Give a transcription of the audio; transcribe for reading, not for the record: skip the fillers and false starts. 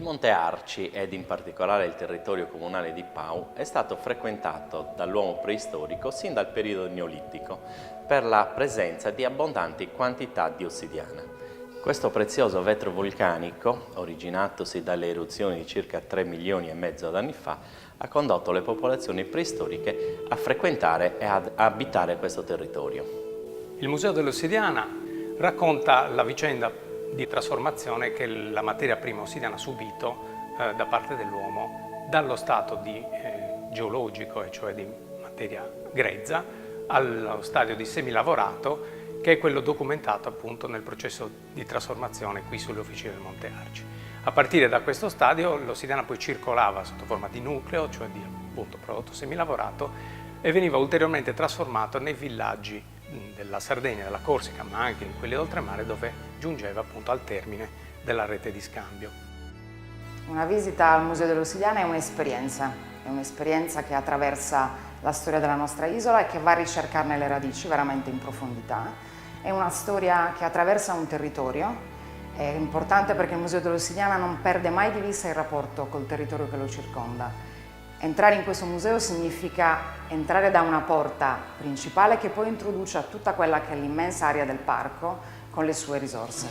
Monte Arci, ed in particolare il territorio comunale di Pau, è stato frequentato dall'uomo preistorico sin dal periodo neolitico per la presenza di abbondanti quantità di ossidiana. Questo prezioso vetro vulcanico, originatosi dalle eruzioni di circa 3 milioni e mezzo d'anni fa, ha condotto le popolazioni preistoriche a frequentare e ad abitare questo territorio. Il Museo dell'Ossidiana racconta la vicenda di trasformazione che la materia prima ossidiana ha subito da parte dell'uomo dallo stato geologico, e cioè di materia grezza, allo stadio di semilavorato, che è quello documentato appunto nel processo di trasformazione qui sulle officine del Monte Arci. A partire da questo stadio l'ossidiana poi circolava sotto forma di nucleo, cioè di appunto prodotto semilavorato, e veniva ulteriormente trasformato nei villaggi della Sardegna, della Corsica, ma anche in quelli d'oltremare, dove giungeva appunto al termine della rete di scambio. Una visita al Museo dell'Ossidiana è un'esperienza che attraversa la storia della nostra isola e che va a ricercarne le radici veramente in profondità. È una storia che attraversa un territorio. È importante perché il Museo dell'Ossidiana non perde mai di vista il rapporto col territorio che lo circonda. Entrare in questo museo significa entrare da una porta principale che poi introduce a tutta quella che è l'immensa area del parco con le sue risorse.